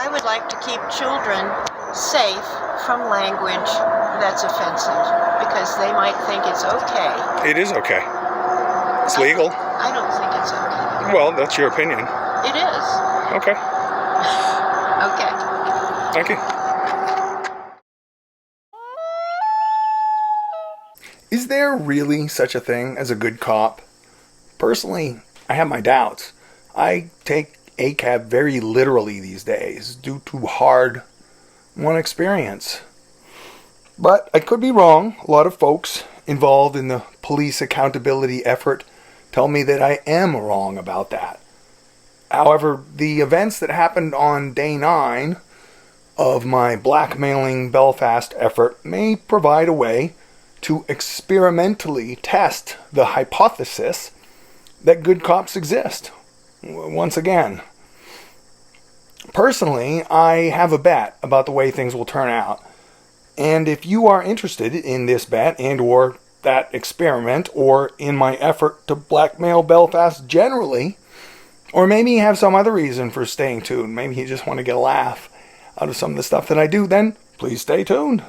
I would like to keep children safe from language that's offensive because they might think it's okay. It is okay. It's legal. I don't think it's okay. Well, that's your opinion. It is. Okay. Okay. Thank you. Is there really such a thing as a good cop? Personally, I have my doubts. I take ACAB very literally these days due to hard-won experience. But I could be wrong. A lot of folks involved in the police accountability effort tell me that I am wrong about that. However, the events that happened on day 9 of my Blackmailing Belfast effort may provide a way to experimentally test the hypothesis that good cops exist. Once again, personally, I have a bet about the way things will turn out. And if you are interested in this bet and or that experiment or in my effort to blackmail Belfast generally, or maybe you have some other reason for staying tuned, maybe you just want to get a laugh out of some of the stuff that I do, then please stay tuned.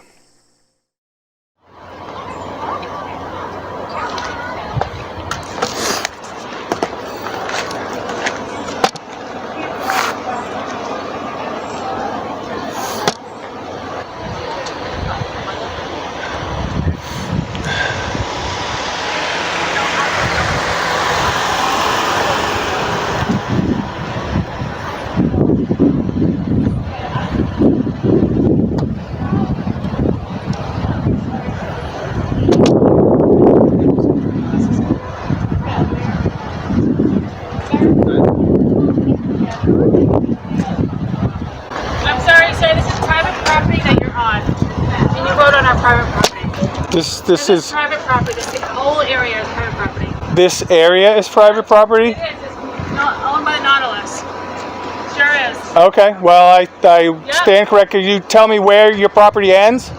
This is private property. This whole area is private property. This area is private property? It is. It's not owned by Nautilus. Sure is. Okay, well, I stand corrected. You tell me where your property ends?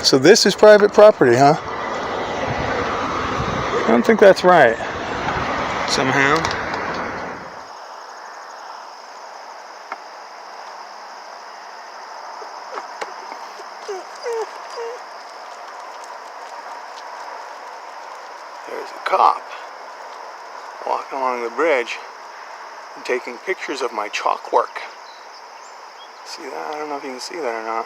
So this is private property, huh? I don't think that's right. Somehow. There's a cop walking along the bridge and taking pictures of my chalk work. See that? I don't know if you can see that or not.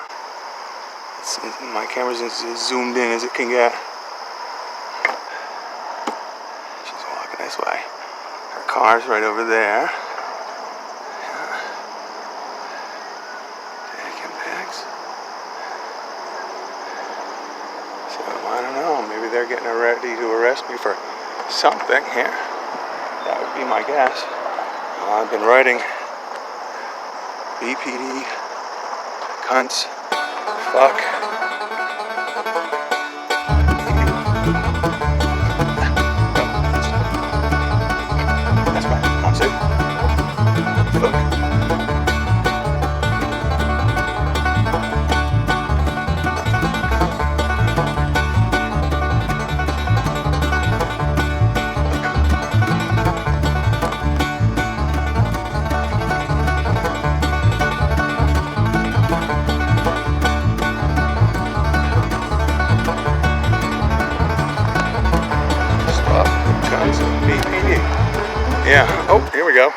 My camera's as zoomed in as it can get. She's walking this way. Her car's right over there. Taking pics. So I don't know. Maybe they're getting ready to arrest me for something here. That would be my guess. I've been writing BPD, cunts, fuck. That's fine. I'm safe. Fuck. Yeah. Oh, here we go.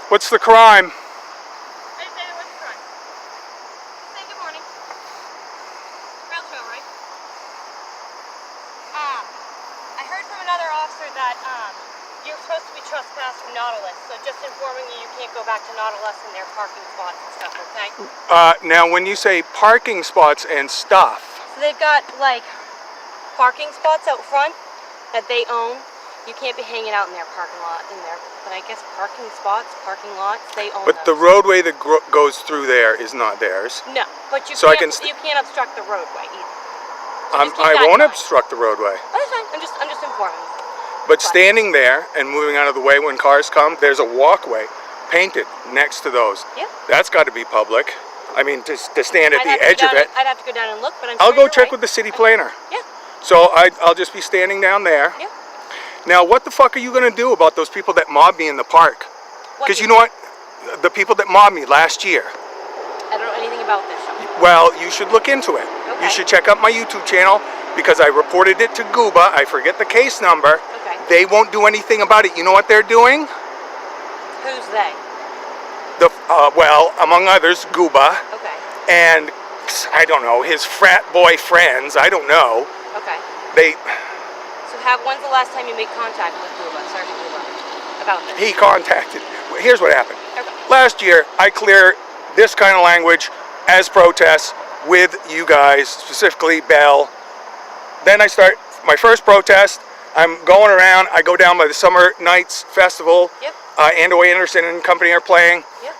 What's the crime? That you're supposed to be trespassed from Nautilus, so just informing you can't go back to Nautilus and their parking spots and stuff, okay? Now when you say parking spots and stuff, so they've got like parking spots out front that they own, You can't be hanging out in their parking lot in there. But I guess parking spots, parking lots, they own But the those. roadway that goes through there is not theirs. No, but you So can't. You can't obstruct the roadway either. So just keep I that in won't mind. obstruct the roadway. Oh, that's fine. I'm just informing you. But Fine. standing there and moving out of the way when cars come, there's a walkway painted next to those. Yeah. That's got to be public. I mean, to stand at the edge of it. I'd have to go down and look, but I'll go you're check right. with the city planner. Yeah. So I'll just be standing down there. Yeah. Now, what the fuck are you going to do about those people that mobbed me in the park? Because you know what? The people that mobbed me last year. I don't know anything about this. Well, you should look into it. Okay. You should check out my YouTube channel because I reported it to Gooba. I forget the case number. Okay. They won't do anything about it. You know what they're doing? Who's they? Well, among others, Gooba. Okay. And I don't know, his frat boy friends. I don't know. Okay. They. So when's the last time you made contact with Sergeant Gooba, about this? He contacted. Here's what happened. Okay. Last year, I clear this kind of language as protests with you guys, specifically Bell. Then I start my first protest. I'm going around. I go down by the Summer Nights Festival. Yep. Andoy Anderson and company are playing. Yep.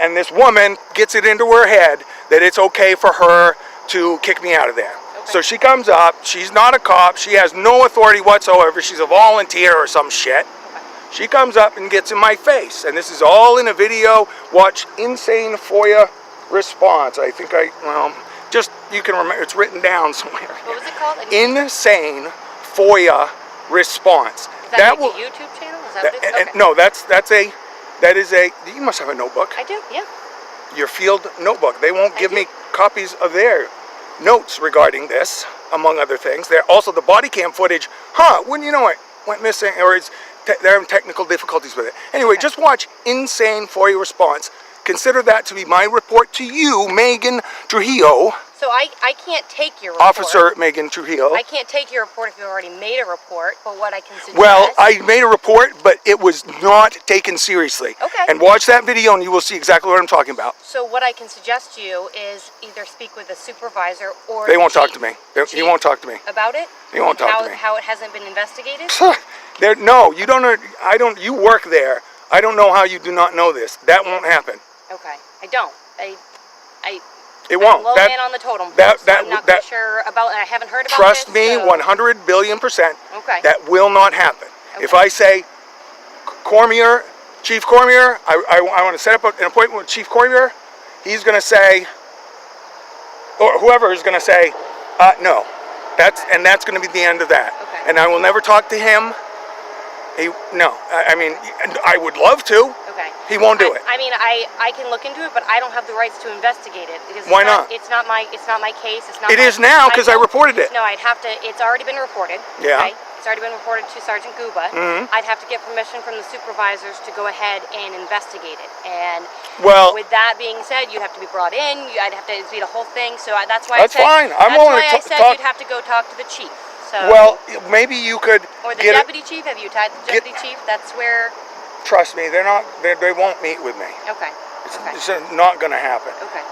And this woman gets it into her head that it's okay for her to kick me out of there. Okay. So she comes up. She's not a cop. She has no authority whatsoever. She's a volunteer or some shit. Okay. She comes up and gets in my face. And this is all in a video. Watch Insane FOIA Response. I think just, you can remember, it's written down somewhere. What was it called? Insane FOIA Response. Is that like a YouTube channel? Is that what it is? Okay. No, that is a, you must have a notebook. I do, yeah. Your field notebook. They won't give me copies of their notes regarding this, among other things. They're also the body cam footage. Wouldn't you know it? Went missing, or they're having technical difficulties with it. Anyway, just watch Insane FOIA Response. Consider that to be my report to you, Megan Trujillo. So I can't take your report. Officer Megan Trujillo. I can't take your report if you already made a report, but what I can suggest... Well, I made a report, but it was not taken seriously. Okay. And watch that video and you will see exactly what I'm talking about. So what I can suggest to you is either speak with a supervisor or They won't talk chief. to me. He won't talk to me. About it? He won't talk to me. How it hasn't been investigated? No, you don't know. You work there. I don't know how you do not know this. That won't happen. Okay. I don't. It won't. I'm low man on the totem pole, so I'm not quite sure about. I haven't heard about Trust this, me, so. 100 billion%. Okay. That will not happen. Okay. If I say, Cormier, Chief Cormier, I want to set up an appointment with Chief Cormier, he's going to say, or whoever is going to say, no. That's going to be the end of that. Okay. And I will never talk to him. No. I mean, I would love to. Okay. He won't do it. I mean, I can look into it, but I don't have the rights to investigate it because Why not? It's not my case. It's not. It is now because I reported it. No, I'd have to. It's already been reported. Yeah. Okay? It's already been reported to Sergeant Gooba. Mm-hmm. I'd have to get permission from the supervisors to go ahead and investigate it. And with that being said, you'd have to be brought in. I'd have to be the whole thing. So that's why. That's fine. I'm willing to That's why I said talk. you'd have to go talk to the chief. So, Well, maybe you could or the get deputy chief. Have you tied the deputy chief? That's where. Trust me, they're not. They won't meet with me. Okay. Okay. It's not going to happen. Okay.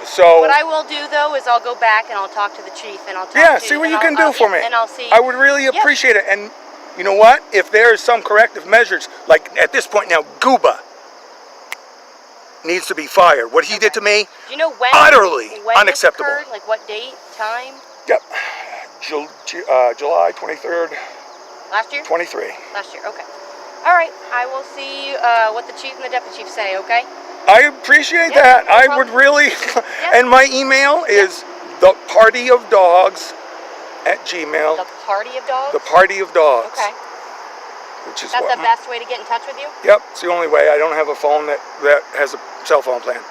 So. What I will do though is I'll go back and I'll talk to the chief and I'll talk Yeah, to see what and you can do for me. And I'll see. I would really appreciate it. And you know what? If there is some corrective measures, like at this point now, Gooba needs to be fired. What he did to me, Do you know when? utterly when unacceptable. This occurred? Like what date, time? Yep. July 23rd, Last year? 23. Last year. Okay. All right. I will see what the chief and the deputy chief say. Okay. I appreciate Yeah, that. no I problem. would really. And my email is thepartyofdogs@gmail. The party of dogs. The Party of Dogs. Okay. Which is That's what the best way to get in touch with you. Yep, it's the only way. I don't have a phone that has a cell phone plan.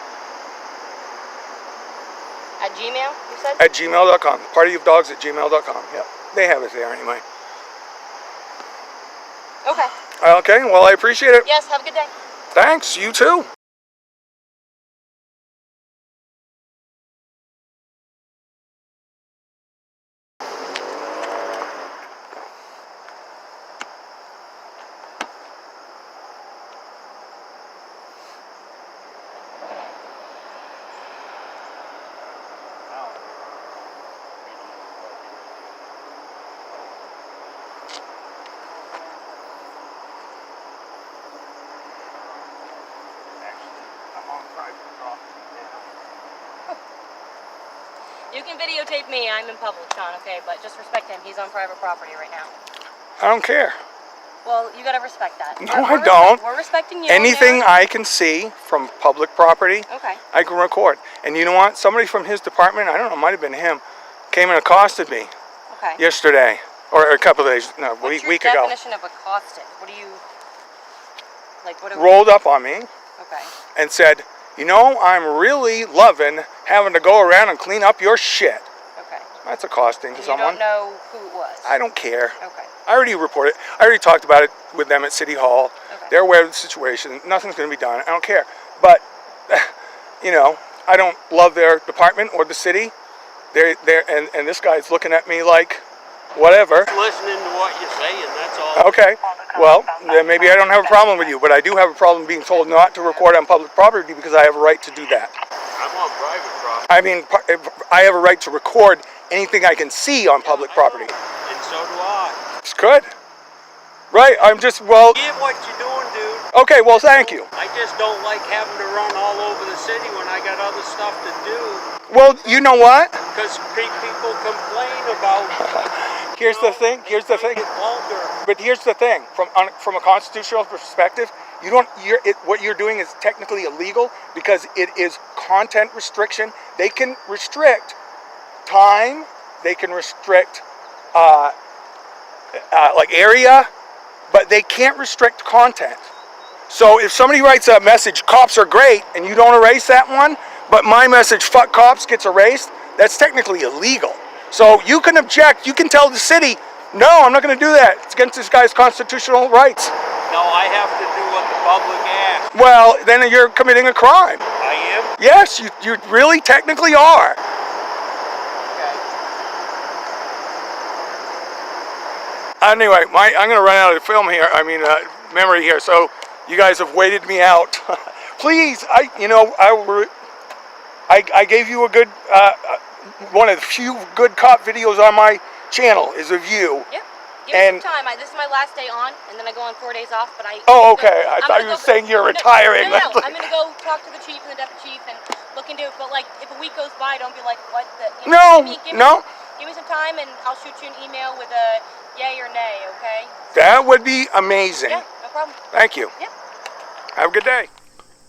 At Gmail, you said. At gmail.com. Partyofdogs@gmail.com. Yep, they have it there anyway. Okay. Okay, well, I appreciate it. Yes. Have a good day. Thanks, you too. You can videotape me. I'm in public, Sean, okay? But just respect him. He's on private property right now. I don't care. Well, you gotta respect that. No, I don't. We're respecting you. Anything I can see from public property, okay, I can record. And you know what? Somebody from his department, I don't know, it might have been him, came and accosted me yesterday. Or a couple of days, no, a week ago. What's your definition of accosted? What do you, like, what? Rolled up on me. Okay. And said, you know, I'm really loving having to go around and clean up your shit. Okay. That's accosting to someone. You don't know who it was? I don't care. Okay. I already reported. I already talked about it with them at City Hall. Okay. They're aware of the situation. Nothing's going to be done. I don't care. But, you know, I don't love their department or the city. And this guy's looking at me like, whatever. Listening to what you're saying, that's all. Okay. Well, then maybe I don't have a problem with you, but I do have a problem being told not to record on public property because I have a right to do that. I'm on private property. I mean, I have a right to record anything I can see on public property. And so do I. It's good. Right, I'm just, well... Get what you're doing, dude. Okay, well, thank you. I just don't like having to run all over the city when I got other stuff to do. Well, you know what? Because people complain about... Here's the thing. But here's the thing. From a constitutional perspective, what you're doing is technically illegal because it is content restriction. They can restrict time. They can restrict like area, but they can't restrict content. So if somebody writes a message, "Cops are great," and you don't erase that one, but my message, "Fuck cops," gets erased, that's technically illegal. So you can object, you can tell the city, no, I'm not going to do that. It's against this guy's constitutional rights. No, I have to do what the public asks. Well, then you're committing a crime. I am? Yes, you really technically are. Okay. Anyway, I'm going to run out of film here, memory here, so you guys have waited me out. Please, I gave you a good... one of the few good cop videos on my channel is of you. Yep. Give me some time. This is my last day on, and then I go on 4 days off. But Oh, okay. I thought you were saying you're retiring. No. I'm gonna go talk to the chief and the deputy chief and look into it. But like, if a week goes by, don't be like, what? No. Give me some time, and I'll shoot you an email with a yay or nay. Okay. That would be amazing. Yeah, no problem. Thank you. Yep. Have a good day.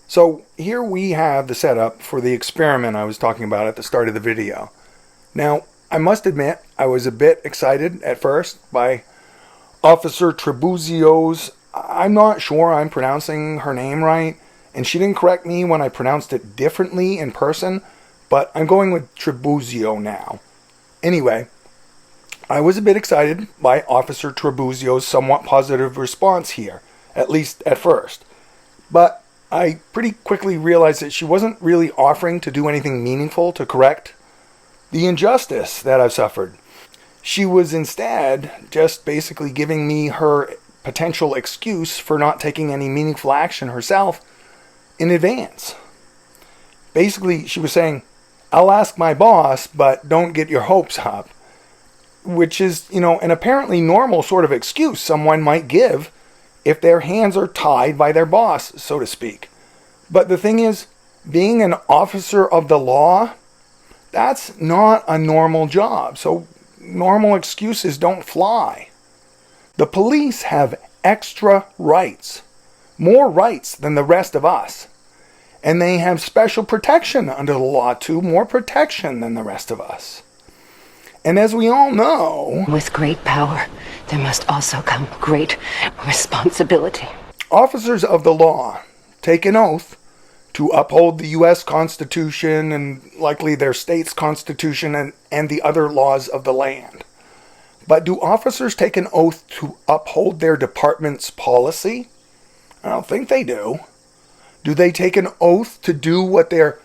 So here we have the setup for the experiment I was talking about at the start of the video. Now, I must admit, I was a bit excited at first by Officer Trebuzio's, I'm not sure I'm pronouncing her name right, and she didn't correct me when I pronounced it differently in person, but I'm going with Trebuzio now. Anyway, I was a bit excited by Officer Trebuzio's somewhat positive response here, at least at first. But I pretty quickly realized that she wasn't really offering to do anything meaningful to correct the injustice that I've suffered. She was instead just basically giving me her potential excuse for not taking any meaningful action herself in advance. Basically, she was saying, I'll ask my boss, but don't get your hopes up. Which is, an apparently normal sort of excuse someone might give if their hands are tied by their boss, so to speak. But the thing is, being an officer of the law, that's not a normal job. So normal excuses don't fly. The police have extra rights, more rights than the rest of us. And they have special protection under the law too, more protection than the rest of us. And as we all know, with great power, there must also come great responsibility. Officers of the law take an oath to uphold the U.S. Constitution and likely their state's constitution and the other laws of the land. But do officers take an oath to uphold their department's policy? I don't think they do. Do they take an oath to do what their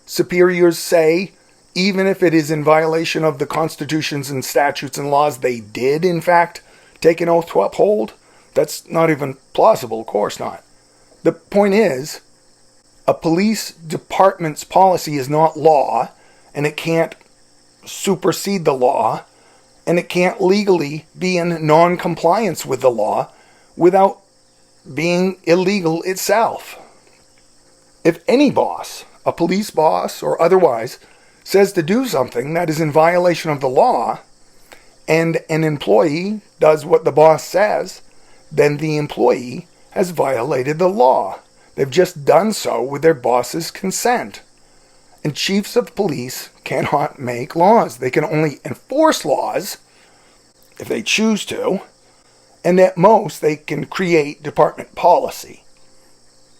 superiors say, even if it is in violation of the constitutions and statutes and laws they did, in fact, take an oath to uphold? That's not even plausible, of course not. The point is, a police department's policy is not law, and it can't supersede the law, and it can't legally be in non-compliance with the law without being illegal itself. If any boss, a police boss or otherwise, says to do something that is in violation of the law, and an employee does what the boss says, then the employee has violated the law. They've just done so with their boss's consent. And chiefs of police cannot make laws. They can only enforce laws if they choose to, and at most they can create department policy.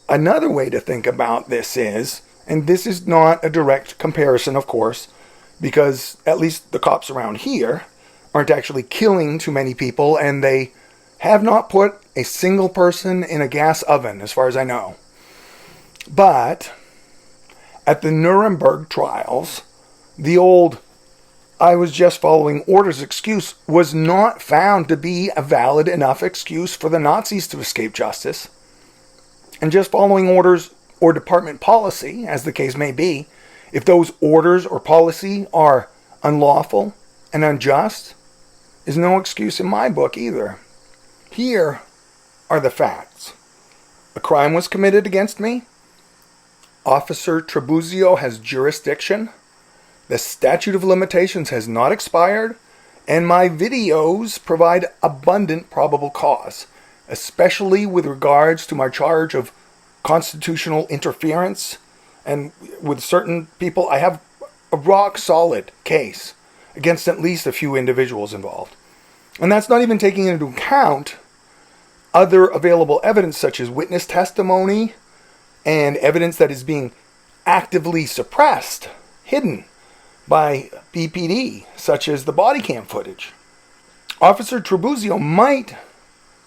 Another way to think about this is, and this is not a direct comparison, of course, because at least the cops around here aren't actually killing too many people, and they have not put a single person in a gas oven, as far as I know. But at the Nuremberg trials, the old "I was just following orders" excuse was not found to be a valid enough excuse for the Nazis to escape justice. And just following orders or department policy, as the case may be, if those orders or policy are unlawful and unjust, is no excuse in my book either. Here are the facts. A crime was committed against me. Officer Trabuzio has jurisdiction. The statute of limitations has not expired. And my videos provide abundant probable cause, especially with regards to my charge of constitutional interference. And with certain people, I have a rock-solid case against at least a few individuals involved. And that's not even taking into account other available evidence such as witness testimony and evidence that is being actively suppressed, hidden by BPD, such as the body cam footage. Officer Trabuzio might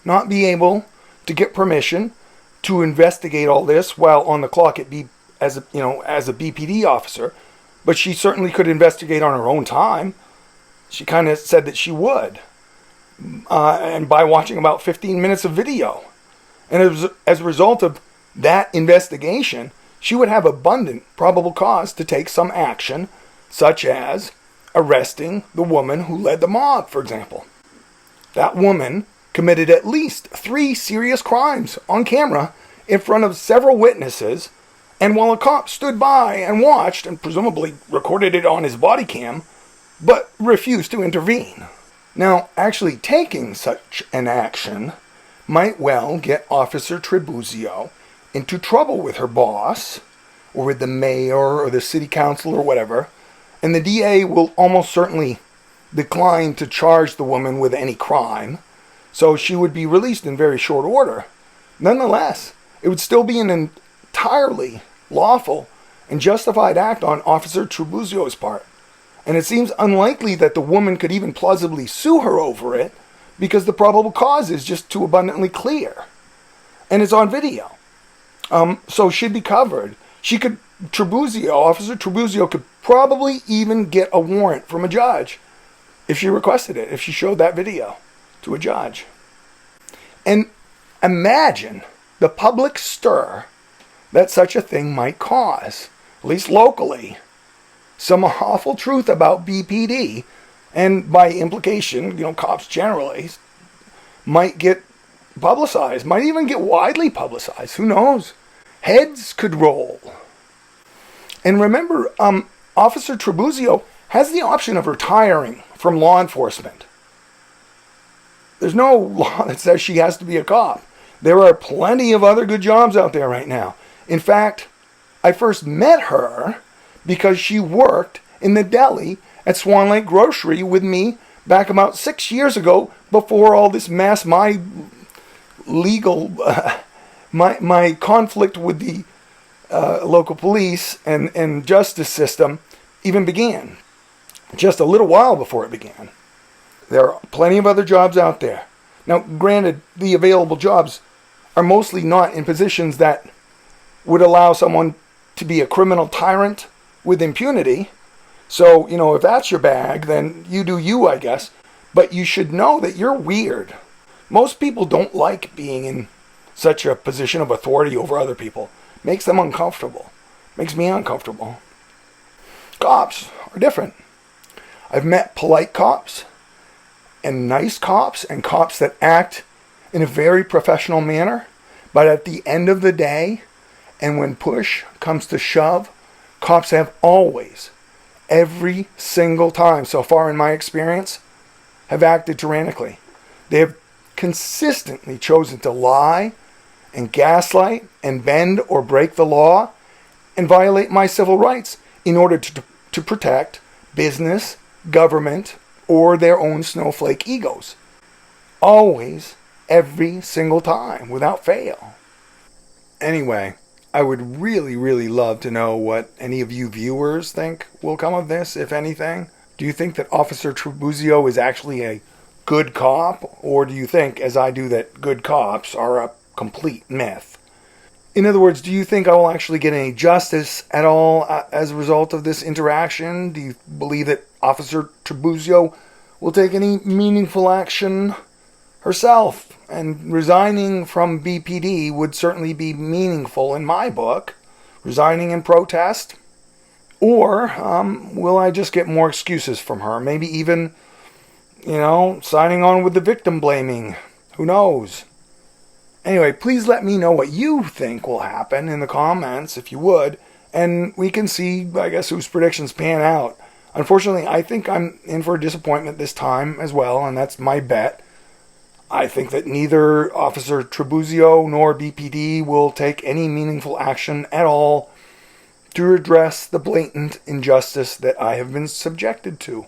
not be able to get permission to investigate all this while on the clock as a BPD officer, but she certainly could investigate on her own time. She kind of said that she would, and by watching about 15 minutes of video. And as a result of that investigation, she would have abundant probable cause to take some action, such as arresting the woman who led the mob, for example. That woman committed at least 3 serious crimes on camera in front of several witnesses, and while a cop stood by and watched and presumably recorded it on his body cam, but refused to intervene. Now, actually taking such an action might well get Officer Trabuzio into trouble with her boss, or with the mayor or the city council or whatever, and the DA will almost certainly decline to charge the woman with any crime, so she would be released in very short order. Nonetheless, it would still be an entirely lawful and justified act on Officer Trabuzio's part, and it seems unlikely that the woman could even plausibly sue her over it, because the probable cause is just too abundantly clear, and it's on video. So she'd be covered. Officer Trabuzio could probably even get a warrant from a judge if she requested it, if she showed that video to a judge. And imagine the public stir that such a thing might cause, at least locally. Some awful truth about BPD, and by implication, cops generally, might get publicized, might even get widely publicized. Who knows? Heads could roll. And remember, Officer Trabuzio has the option of retiring from law enforcement. There's no law that says she has to be a cop. There are plenty of other good jobs out there right now. In fact, I first met her because she worked in the deli at Swan Lake Grocery with me back about 6 years ago, before all this mess, my conflict with the local police and justice system even began. Just a little while before it began. There are plenty of other jobs out there. Now, granted, the available jobs are mostly not in positions that would allow someone to be a criminal tyrant with impunity. So, if that's your bag, then you do you, I guess. But you should know that you're weird. Most people don't like being in such a position of authority over other people. Makes them uncomfortable. Makes me uncomfortable. Cops are different. I've met polite cops and nice cops and cops that act in a very professional manner. But at the end of the day, and when push comes to shove, cops have always every single time so far in my experience, have acted tyrannically. They have consistently chosen to lie and gaslight and bend or break the law and violate my civil rights in order to protect business, government, or their own snowflake egos. Always, every single time, without fail. Anyway, I would really, really love to know what any of you viewers think will come of this, if anything. Do you think that Officer Trabuzio is actually a good cop? Or do you think, as I do, that good cops are a complete myth? In other words, do you think I will actually get any justice at all as a result of this interaction? Do you believe that Officer Trabuzio will take any meaningful action herself? And resigning from BPD would certainly be meaningful in my book. Resigning in protest? Or will I just get more excuses from her? Maybe even, signing on with the victim blaming. Who knows? Anyway, please let me know what you think will happen in the comments, if you would. And we can see, I guess, whose predictions pan out. Unfortunately, I think I'm in for a disappointment this time as well, and that's my bet. I think that neither Officer Trabuzio nor BPD will take any meaningful action at all to address the blatant injustice that I have been subjected to.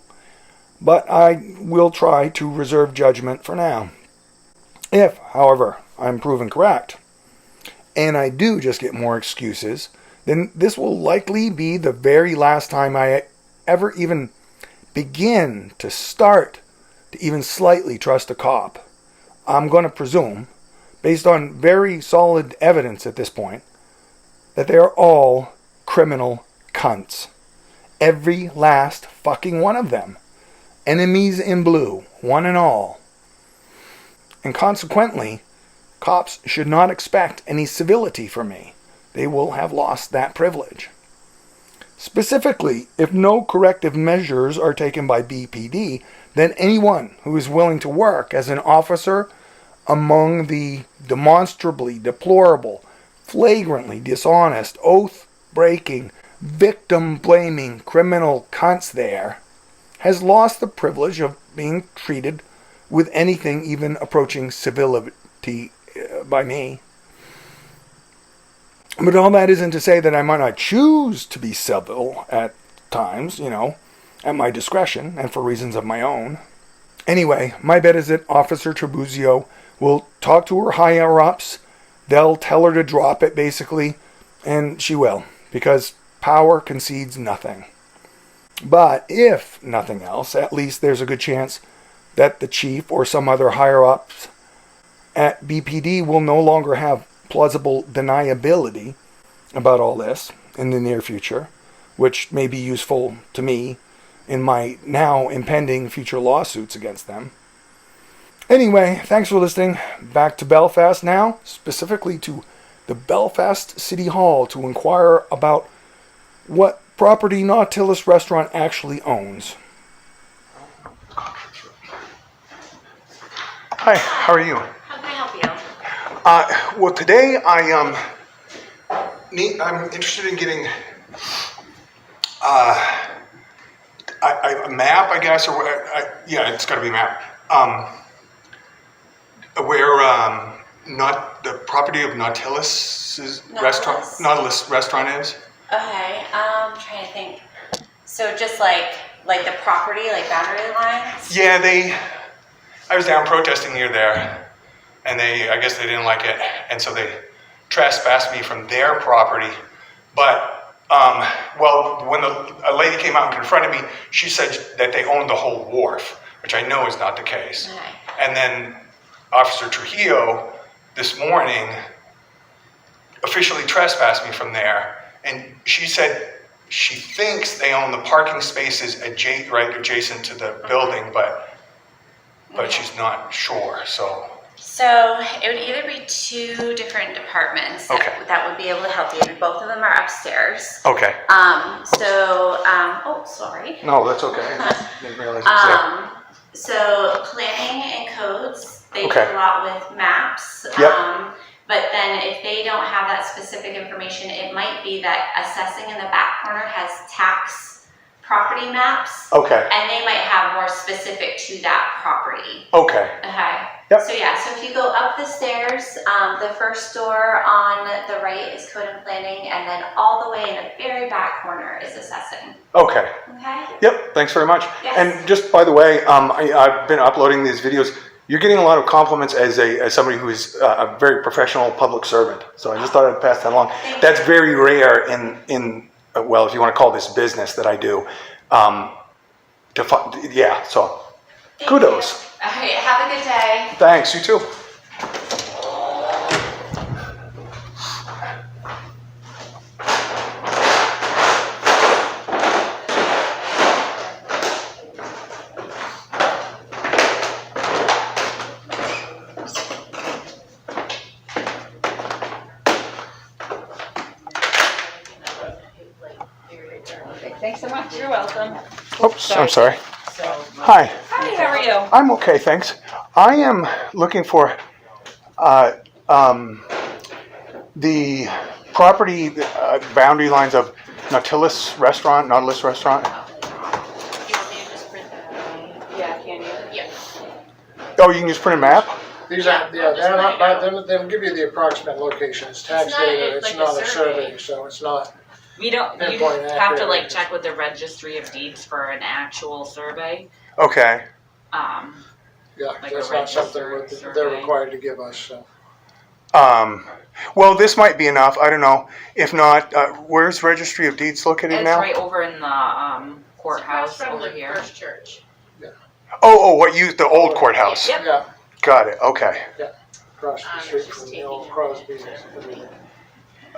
But I will try to reserve judgment for now. If, however, I'm proven correct, and I do just get more excuses, then this will likely be the very last time I ever even begin to start to even slightly trust a cop. I'm going to presume, based on very solid evidence at this point, that they are all criminal cunts. Every last fucking one of them. Enemies in blue, one and all. And consequently, cops should not expect any civility from me. They will have lost that privilege. Specifically, if no corrective measures are taken by BPD, then anyone who is willing to work as an officer among the demonstrably deplorable, flagrantly dishonest, oath-breaking, victim-blaming criminal cunts there has lost the privilege of being treated with anything even approaching civility by me. But all that isn't to say that I might not choose to be civil at times, at my discretion and for reasons of my own. Anyway, my bet is that Officer Trabuzio will talk to her higher-ups. They'll tell her to drop it, basically, and she will, because power concedes nothing. But if nothing else, at least there's a good chance that the chief or some other higher-ups at BPD will no longer have plausible deniability about all this in the near future, which may be useful to me in my now impending future lawsuits against them. Anyway, thanks for listening. Back to Belfast now, specifically to the Belfast City Hall to inquire about what property Nautilus Restaurant actually owns. Hi, how are you? How can I help you? Well, today I'm interested in getting a map, I guess, or yeah, it's got to be a map. Where not the property of Nautilus restaurant is. Okay, trying to think. So just like the property, like boundary lines? Yeah, I was down protesting near there, and I guess they didn't like it, and so they trespassed me from their property. But, when a lady came out and confronted me, she said that they owned the whole wharf, which I know is not the case. Okay. And then Officer Trujillo this morning officially trespassed me from there, and she said she thinks they own the parking spaces right adjacent to the building, but she's not sure. So it would either be two different departments that would be able to help you, and both of them are upstairs. Okay. Sorry. No, that's okay. I didn't realize it was there. So planning and codes, they do a lot with maps. Yep. But then if they don't have that specific information, it might be that assessing in the back corner has tax property maps. Okay. And they might have more specific to that property. Okay. Okay. Yep. So yeah, so if you go up the stairs, the first door on the right is code and planning, and then all the way in the very back corner is assessing. Okay. Okay. Yep. Thanks very much. Yes. And just by the way, I've been uploading these videos. You're getting a lot of compliments as somebody who is a very professional public servant. So I just thought I'd pass that along. That's very rare in well, if you want to call this business that I do. Yeah. So kudos. All right. Have a good day. Thanks. You too. Thanks so much. You're welcome. Oops, I'm sorry. Hi. Hi, how are you? I'm okay, thanks. I am looking for the property boundary lines of Nautilus Restaurant. Yeah, can you? Yeah. Oh, you can just print a map? These are, yeah, they're not, they'll give you the approximate locations, tax data, it's not a survey, so it's not. We don't, you Pinpoint have to like accurate. check with the registry of deeds for an actual survey. Okay. Yeah, Like that's a not something registered they're survey. required to give us, so. Well, this might be enough. I don't know. If not, where's Registry of Deeds located It's now? right over in the courthouse over here. First Church. Oh, the old courthouse. Yep. Yeah, Got it. Okay. across the street from the old Crosby's.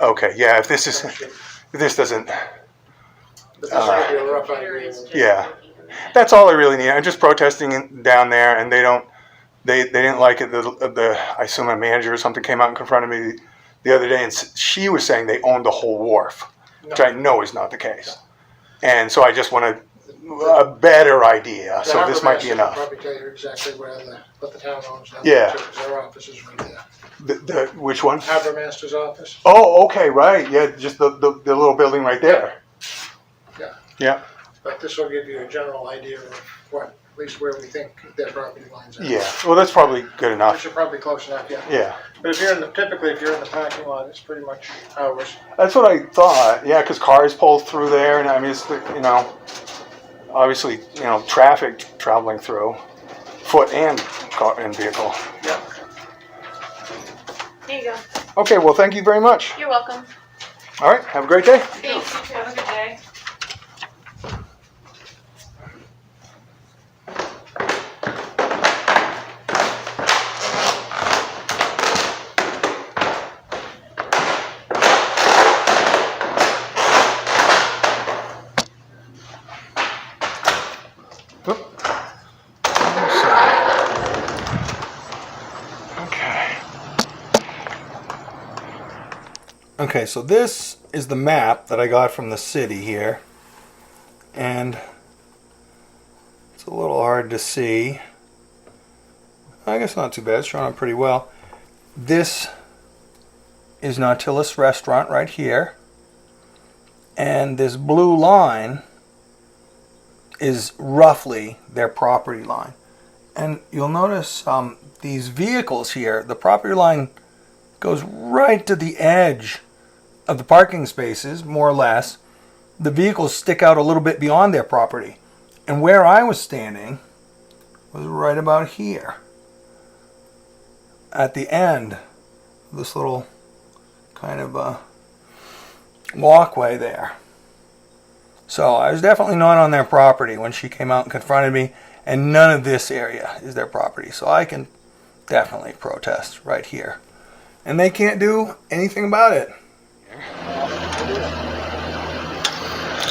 Okay. Yeah. If this doesn't. But this might be a rough idea. Yeah. That's all I really need. I'm just protesting down there, and they didn't like it. I assume a manager or something came out and confronted me the other day, and she was saying they owned the whole wharf, which I know is not the case. And so I just want a better idea. The So harbor this might master be can enough. Probably tell you exactly what the town owns now. Yeah. Because their office is right there. Which one? Harbor master's office. Oh, okay, right. Yeah, just the little building right there. Yeah. Yeah. But this will give you a general idea of what, at least where we think their property lines are. Yeah. Well, that's probably good Which enough. are probably close enough, yeah. Yeah. But typically if you're in the parking lot, it's pretty much ours. That's what I thought. Yeah, because cars pull through there, and I mean, it's obviously, traffic traveling through, foot and car and vehicle. Yeah. There you go. Okay, well, thank you very much. You're welcome. All right, have a great day. Thanks. Have a good day. Okay, so this is the map that I got from the city here, and it's a little hard to see. I guess not too bad, it's showing up pretty well. This is Nautilus Restaurant right here, and this blue line is roughly their property line. And you'll notice these vehicles here, the property line goes right to the edge of the parking spaces, more or less. The vehicles stick out a little bit beyond their property. And where I was standing was right about here, at the end of this little kind of walkway there. So I was definitely not on their property when she came out and confronted me, and none of this area is their property. So I can definitely protest right here. And they can't do anything about it.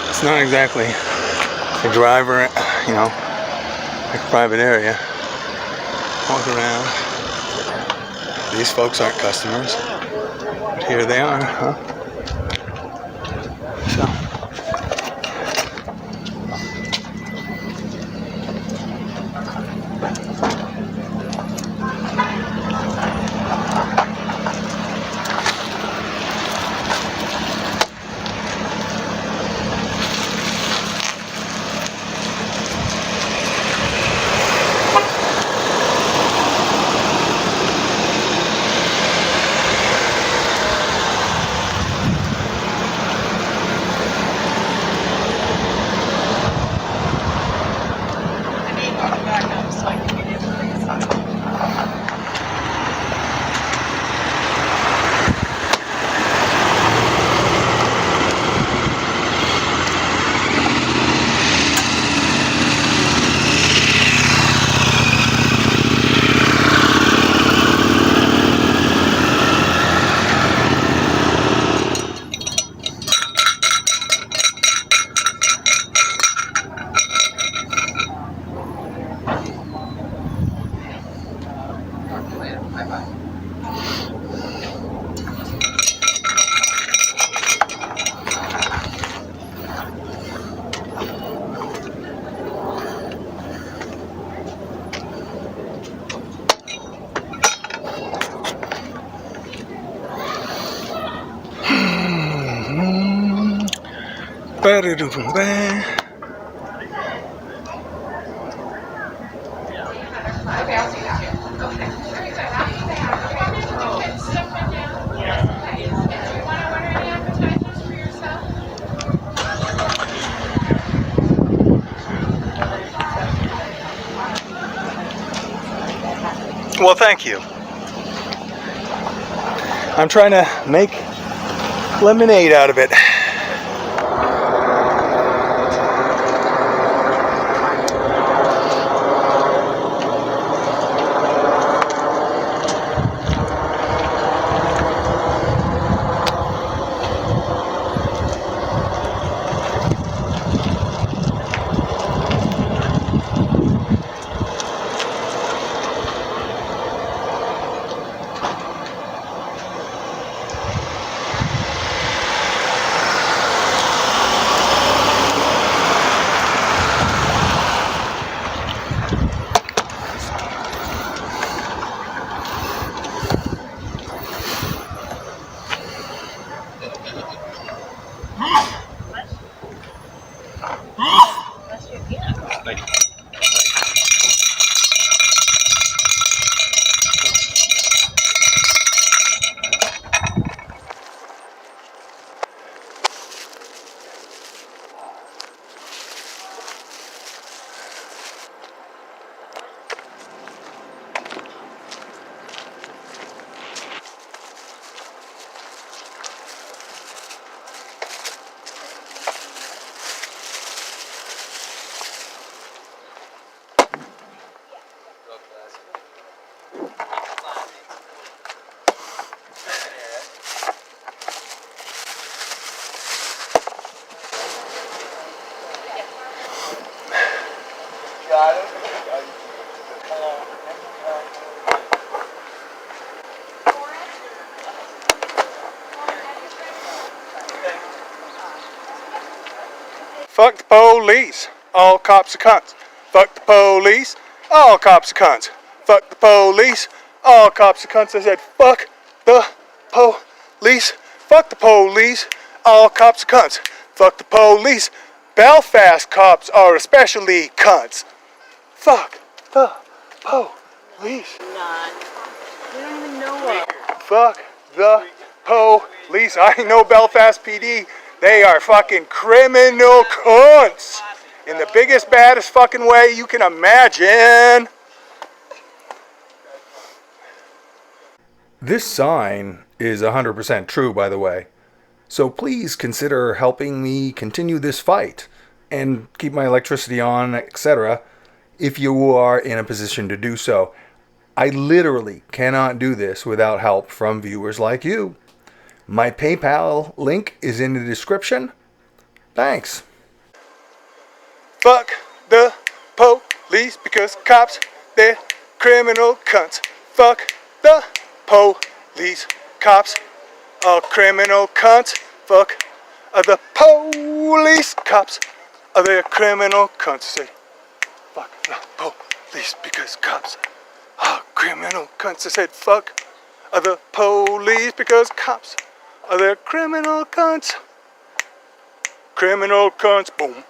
It's not exactly a driver, like a private area. Walk around. These folks aren't customers. But here they are, huh? So. Well, thank you. I'm trying to make lemonade out of it. Fuck the police. All cops are cunts. Fuck the police. All cops are cunts. Fuck the police. All cops are cunts. I said, fuck the police. Fuck the police. All cops are cunts. Fuck the police. Belfast cops are especially cunts. Fuck the police. We don't even know her. Fuck the police. I know Belfast PD. They are fucking criminal cunts. In the biggest, baddest fucking way you can imagine. This sign is 100% true, by the way. So please consider helping me continue this fight and keep my electricity on, etc. if you are in a position to do so. I literally cannot do this without help from viewers like you. My PayPal link is in the description. Thanks. Fuck the police because cops, they're criminal cunts. Fuck the police, cops are criminal cunts. Fuck the police, cops are they criminal cunts. Say, fuck the police because cops are criminal cunts. I said, fuck the police because cops are they criminal cunts. Criminal cunts, boom.